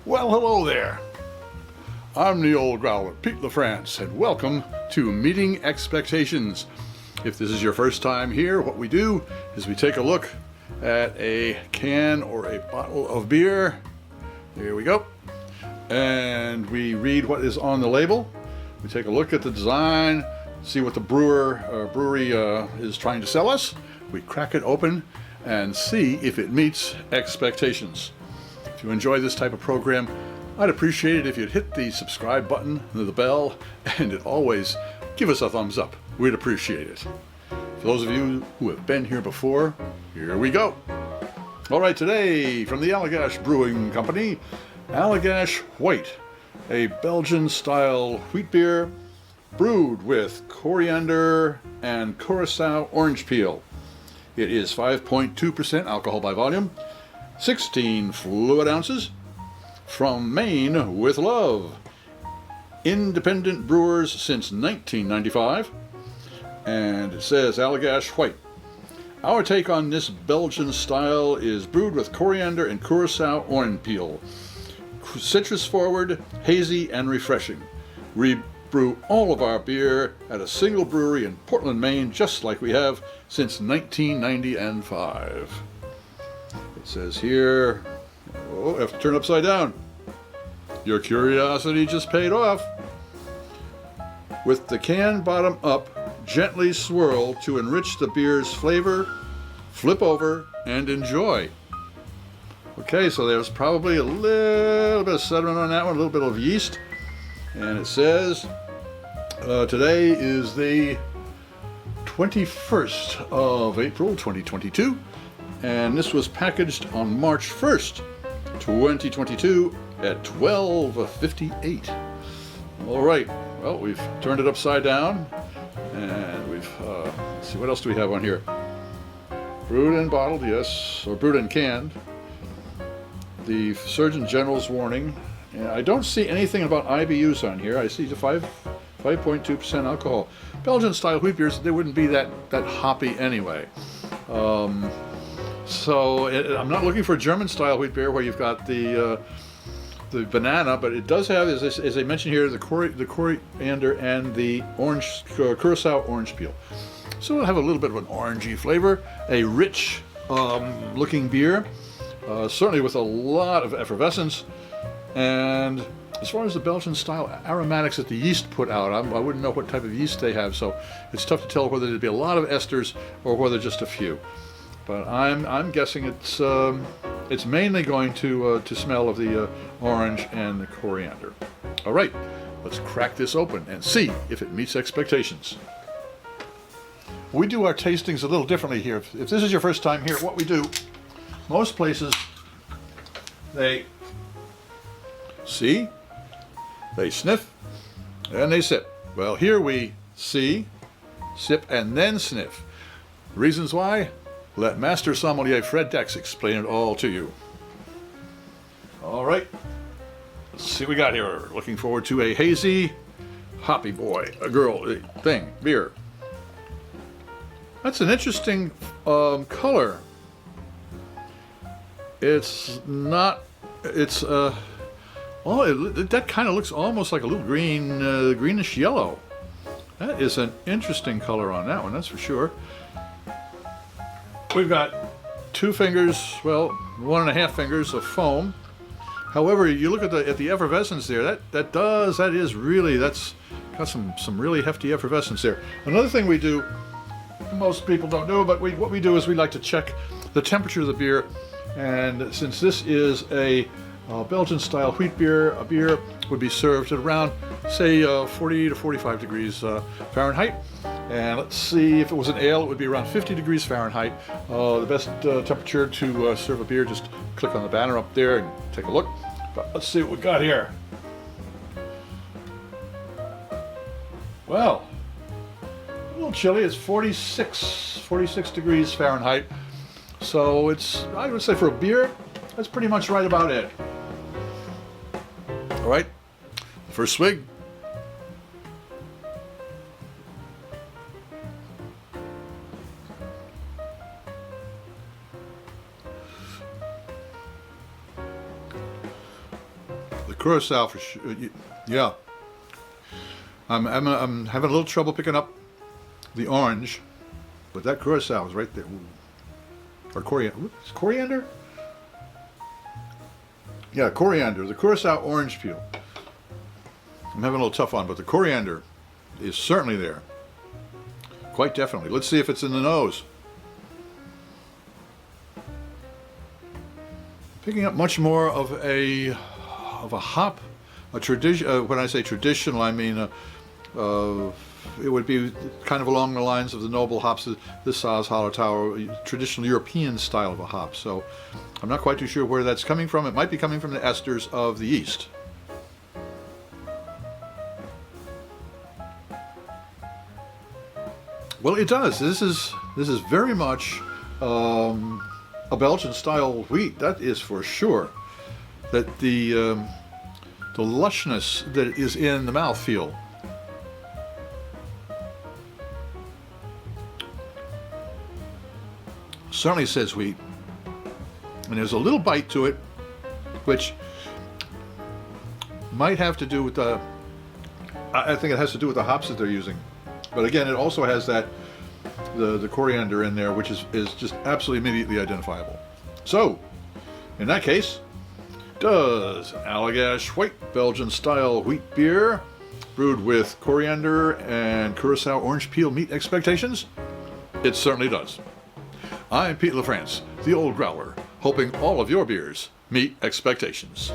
Well, hello there. I'm the old growler, Pete LaFrance, and welcome to Meeting Expectations. If this is your first time here, what we do is we take a look at a can or a bottle of beer. Here we go. And we read what is on the label. We take a look at the design, see what the brewery is trying to sell us. We crack it open and see if it meets expectations. If you enjoy this type of program, I'd appreciate it if you'd hit the subscribe button, the bell, and always give us a thumbs up. We'd appreciate it. For those of you who have been here before, here we go. All right, today from the Allagash Brewing Company, Allagash White, a Belgian-style wheat beer brewed with coriander and Curaçao orange peel. It is 5.2% alcohol by volume, 16 fluid ounces, from Maine with love. Independent brewers since 1995. And it says Allagash White. Our take on this Belgian style is brewed with coriander and Curaçao orange peel. Citrus forward, hazy, and refreshing. We brew all of our beer at a single brewery in Portland, Maine, just like we have since 1995. It says here, oh, I have to turn upside down. Your curiosity just paid off. With the can bottom up, gently swirl to enrich the beer's flavor, flip over, and enjoy. Okay, so there's probably a little bit of sediment on that one, a little bit of yeast. And it says, today is the 21st of April, 2022. And this was packaged on March 1st, 2022 at 12:58. All right, well, we've turned it upside down. And we've, let's see, what else do we have on here? Brewed and bottled, yes, or brewed and canned. The Surgeon General's warning. And I don't see anything about IBUs on here. I see the 5.2% alcohol. Belgian-style wheat beers, they wouldn't be that hoppy anyway. I'm not looking for a German-style wheat beer where you've got the banana, but it does have, as I mentioned here, the coriander and the orange Curaçao orange peel. So it'll have a little bit of an orangey flavor, a rich looking beer, certainly with a lot of effervescence. And as far as the Belgian style aromatics that the yeast put out, I wouldn't know what type of yeast they have, so it's tough to tell whether there'd be a lot of esters or whether just a few. But I'm guessing it's mainly going to smell of the orange and the coriander. All right, let's crack this open and see if it meets expectations. We do our tastings a little differently here. If this is your first time here, what we do, most places, they see, they sniff, and they sip. Well, here we see, sip, and then sniff. Reasons why? Let Master Sommelier Fred Dex explain it all to you. All right, let's see what we got here. Looking forward to a hazy, hoppy boy, a girl thing, beer. That's an interesting color. It's not, it's, that kind of looks almost like a little green, greenish yellow. That is an interesting color on that one, that's for sure. We've got 2 fingers, well, 1.5 fingers of foam. However, you look at the effervescence there. That's got some really hefty effervescence there. Another thing we do, most people don't know, but what we do is we like to check the temperature of the beer. And since this is a Belgian-style wheat beer, a beer would be served at around, say, 40 to 45 degrees Fahrenheit. And let's see, if it was an ale, it would be around 50 degrees Fahrenheit. The best temperature to serve a beer, just click on the banner up there and take a look. But let's see what we got here. Well, a little chilly. It's 46 degrees Fahrenheit. So it's, I would say for a beer, that's pretty much right about it. All right, first swig. Curaçao for sure. Yeah. I'm having a little trouble picking up the orange, but that Curaçao is right there. Ooh. Or coriander. Is coriander? Yeah, coriander. The Curaçao orange peel. I'm having a little tough on, but the coriander is certainly there. Quite definitely. Let's see if it's in the nose. Picking up much more of a hop, a tradition. When I say traditional, I mean it would be kind of along the lines of the noble hops, the Saaz, Hallertau, traditional European style of a hop. So I'm not quite too sure where that's coming from. It might be coming from the esters of the yeast. Well, it does. This is very much a Belgian-style wheat. That is for sure. That the lushness that is in the mouthfeel. Certainly says wheat, and there's a little bite to it, which might have to do with the. I think it has to do with the hops that they're using, but again, it also has that the coriander in there, which is just absolutely immediately identifiable. So, in that case, does Allagash White Belgian-style wheat beer, brewed with coriander and Curaçao orange peel, meet expectations? It certainly does. I'm Pete LaFrance, the Old Growler, hoping all of your beers meet expectations.